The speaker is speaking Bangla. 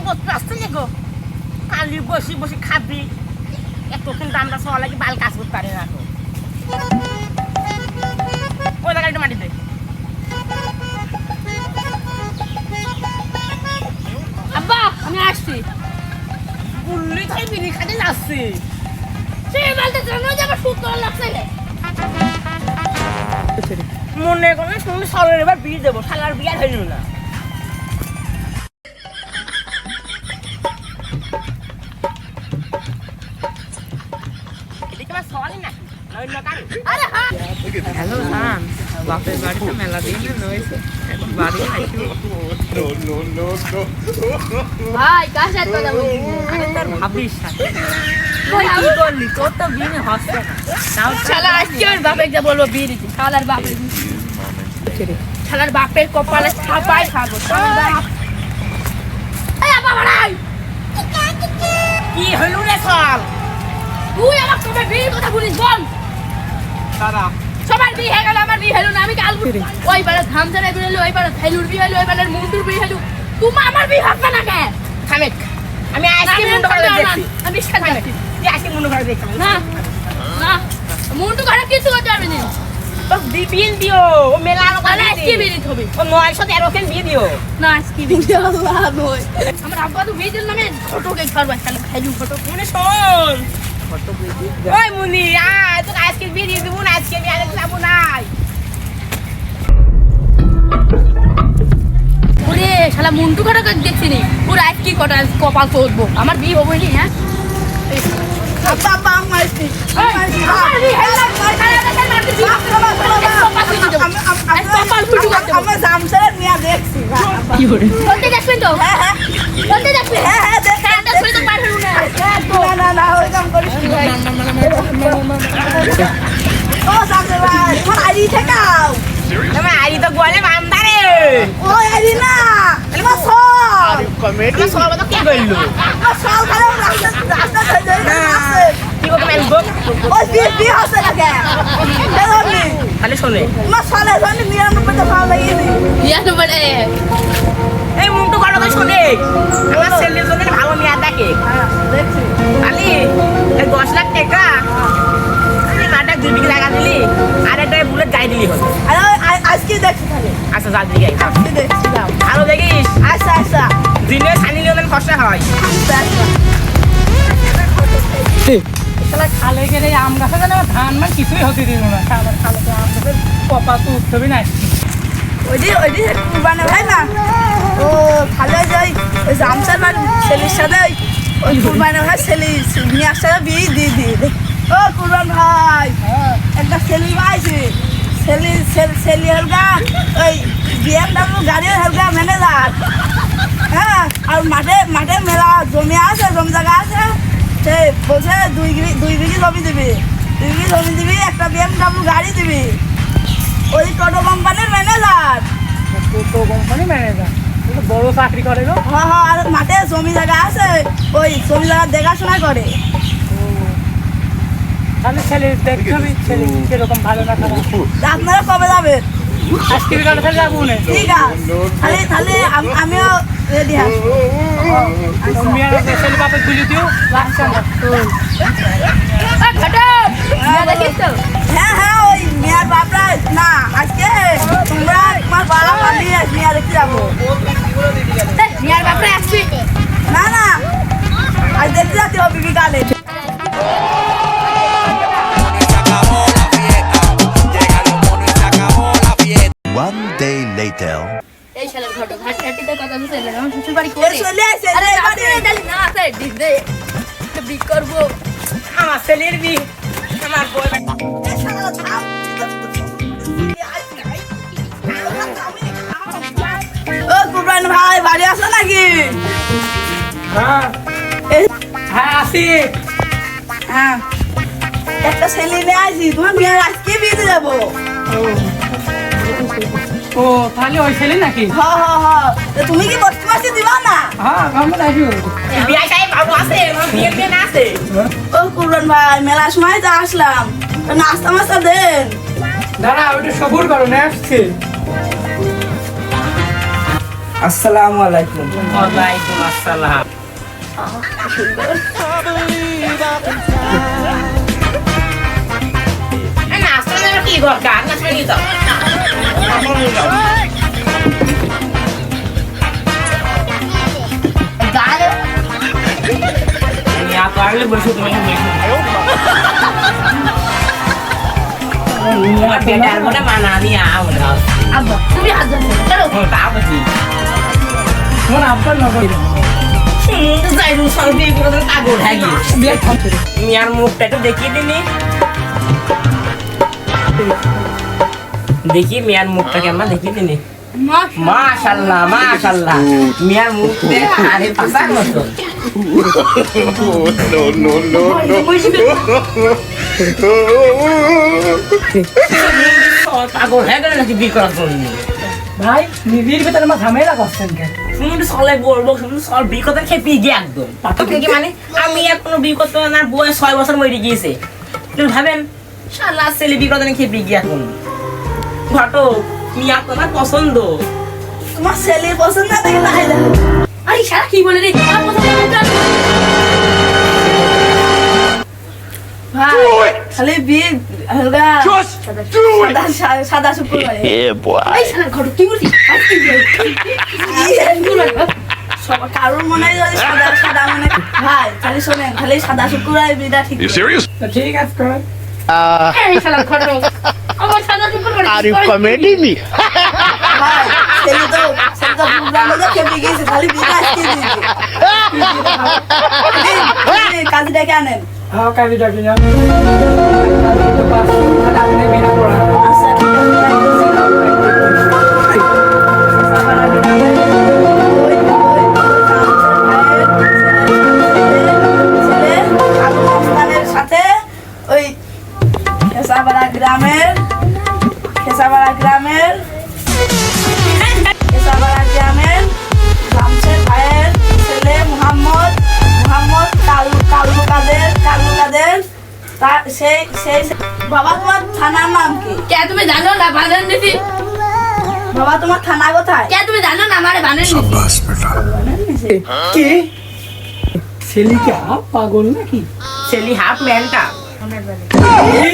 করতে আসতে নে গো কালি বসি বসি খাবি এত কিন্তু আমরা সবাই লাগি বাল কাজ করতে পারি না তো ওই জায়গাটা মাটি দে আব্বা আমি আসছি বুল্লি তাই বিড়ি খাতে যাচ্ছে সেই বালটা জানো যে আমার সুন্দর লাগছে মনে করে শুনলে সরের এবার বিয়ে দেবো শালার বিয়ে হইল না এদিকে আমার সওয়ালই নাকি অন্য কারো আরে হ্যাঁ হ্যালো জান বাপের বাড়িতে মেলা দিন রয়েছে এখন বাড়ি আসবো ভাই কার সাথে কথা বলছিস আরে তোর ভাবির সাথে কই কি করলি তোর তো বিয়ে হচ্ছে না তাও শালা আজকে ওর বাপের যা বলবো বিয়ে দিচ্ছি শালার বাপের শালার বাপের কপালে ছাপাই খাবো এই আব্বা ভাড়াই কি হইল রে সল তুই আমার তোকে বিয়ের কথা বলিস বল দাদা সবার বিয়ে হয়ে গেল আমার বিয়ে হলো না আমি কাল ওই বারে ধামচারা বিয়ে হলো ওই বারে ফেলুর বিয়ে হলো ওই বারে মুন্ডুর বিয়ে হলো তুমি আমার বিয়ে হবে না কেন থামেক আমি আজকে মুন্ডু করে দেখছি আমি বিশ্বাস করছি তুই আজকে মুন্ডু করে দেখছি না না মুন্ডু করে কিছু করতে পারবি না তো বিল দিও ও মেলা তাহলে আজকে বিয়ে দিতে হবে ও 913 কেন দিয়ে দিও না আজকে বিয়ে আল্লাহ নয় আমার আব্বা তো বিয়ে দিল না আমি ফটোকে ছাড়বা তাহলে ফেলু ফটো মনে শোন ওই মুনি আয় তোকে আজকে বিয়ে দিয়ে দেবো না আজকে বিয়ে দিতে যাবো নাই ওরে শালা মুন্টু করে দেখছি নি পুরো আজ কি কটা কপাল তুলবো আমার বিয়ে হবে নি হ্যাঁ আব্বা আব্বা আমাইছি আমার জামসার নিয়ে দেখছি কি করে বলতে দেখবেন তো হ্যাঁ হ্যাঁ বলতে দেখবেন হ্যাঁ হ্যাঁ দেখেন শুনে তো পার হলো না না ওই কাম করিস ও জামসার ভাই তোমার আইডি ঠেকাও তোমার আইডি তো গোয়ালে বান্দারে ওই আইডি না তোমার সব কমেডি সব তো কি কইলো সব খালি রাস্তা ধরে আছে কি গো মেল গো ওই বিয়ে হচ্ছে না কেন দেখলি খালি শুনে তোমার সালে শুনে 99 তো ভালো লাগিয়ে দি ইয়া তো বলে এই মুন্টু কাটো তো শুনে আমার ছেলের জন্য ভালো মেয়া দেখে দেখছি খালি 10 লাখ টাকা তুই মাটা 2 বিঘা জায়গা দিলি আর একটা বুলেট গাই দিলি হলো আরে আজকে দেখছি খালি আচ্ছা যা দিই আজকে দেখছি দাও আরো দেখিস আচ্ছা আচ্ছা দিনে সানি লিওনের খরচা হয় আচ্ছা আচ্ছা শালা খালে গেলে আম গাছে যেন ধান মান কিছুই হতে দিল না শালা খালে তো আম গাছে কপা তো উঠতে হবে না ওই যে কুরবানি ভাই না ও খালে যাই ওই জামসার বার ছেলের সাথে ওই কুরবানি ভাই ছেলে নিয়ে আসা বিয়ে দিয়ে দিয়ে ও কুরবান ভাই একটা ছেলে পাইছি ছেলে হেলগা ওই BMW গাড়ির হেলগা ম্যানেজার হ্যাঁ আর মাঠে মেলা জমি আছে জমি জায়গা আছে সে বলছে 2 বিঘি জমি দিবি 2 বিঘি জমি দিবি একটা BMW গাড়ি দিবি ওই টোটো কোম্পানির ম্যানেজার টোটো কোম্পানি ম্যানেজার বড় চাকরি করে গো হ্যাঁ হ্যাঁ আর মাঠে জমি জায়গা আছে ওই জমি জায়গা দেখাশোনা করে তাহলে ছেলে দেখতে হবে ছেলে কিরকম ভালো না খারাপ আপনারা কবে যাবেন আজকে বিকালে তাহলে যাবো না ঠিক আছে তাহলে আমিও রেডি আছি মেয়ের ছেলে বাপে খুলে দিও লাগছে না দেখিস তো হ্যাঁ হ্যাঁ ওই মেয়ার বাপরা না আজকে তোমরা তোমার বাবা পাবি মেয়া দেখতে যাবো মিয়ার বাপরে আসবি না না আজ দেখতে যাচ্ছি হবে বিকালে One day later. এই শালার ঘটক হাঁটিতে কথা বলতে লাগে আমার শ্বশুর বাড়ি করে চলে আসে আরে যে না বাড়ি। না আছে দিদে বিক করব আমার ছেলের বি আমার বই ও কুরবান ভাই বাড়ি আসো নাকি হ্যাঁ হ্যাঁ আসি হ্যাঁ একটা ছেলে নিয়ে আসি তোমার মেয়ের আজকে বিয়েতে যাবো ও তাহলে ওই ছেলে নাকি হ হ হ তো তুমি কি বসতে বসতে দিবা না হ্যাঁ আমরা আসবো বিয়ে সাহেব বাবু আছে বিয়ে বিয়ে না আছে ও কুরবান ভাই মেলার সময় তো আসলাম তো নাস্তা মাস্তা দেন দাঁড়া ওটা সবুর করো না আসছে আসসালামু আলাইকুম। ওয়ালাইকুম আসসালাম। নাস্তা নেওয়ার কি দরকার? নাস্তা নিয়ে যাও। পারলে বসে তুমি মানা দিয়ে আমরা আব্বা তুমি হাত ধরো চলো তোমার আব্বার নগর মিয়ার মুখটা একটু দেখিয়ে দিনি দেখি মিয়ার মুখটা কেমন দেখিয়ে দিনি মাশাল্লাহ মাশাল্লাহ মিয়ার মুখ আরে পাশার মতো পাগল হয়ে গেল নাকি বিয়ে করার জন্য ভাই নিবিড় ভিতরে আমার ঝামেলা করছেন কেন? শুনুন সলে বলবো শুনুন সল বিয়ে করতে খেপি গিয়ে একদম থেকে মানে আমি এখনো বিয়ে করতে না বয়স 6 বছর মরে গিয়েছে তুমি ভাবেন শালা ছেলে বিয়ে করতে খেপি গিয়ে এখন ঘটক মিয়া তোমার পছন্দ তোমার ছেলের পছন্দ না দেখে তাই দেখো। আরে সারা কি বলে রে আমার কথা বলতে ভাই খালি বিয়ে হালকা সাদা সাদা শুক্রবারে এই সারা ঘটক কি বলছিস সবার কারোর মনে হয় যদি সাদা সাদা মনে ভাই খালি শোনেন খালি সাদা শুক্রবারে বিয়েটা ঠিক You serious? তো ঠিক আছে কর। এই সারা ঘটক আমার সাদা শুক্র করে Are you committing me? ভাই ছেলে তো প্রোগ্রামে তো খেপে গিয়েছে খালি বিয়েটা আজকে দিয়েছে কাজী ডেকে আনেন হ্যাঁ কাজে ডাকি না আপনি বিনা পড়া আচ্ছা ঠিক আছে সাথে ওই খেসাপাড়া গ্রামের শামসের ভাইয়ের ছেলে মোহাম্মদ কালু কাদের তার সেই বাবা তোমার থানার নাম কি? কে তুমি জানো না বানান দিছি বাবা তোমার থানা কোথায়? কে তুমি জানো না আমারে বানান দিছি কি ছেলে কি পাগল নাকি? ছেলে হাফ ম্যানটা এ,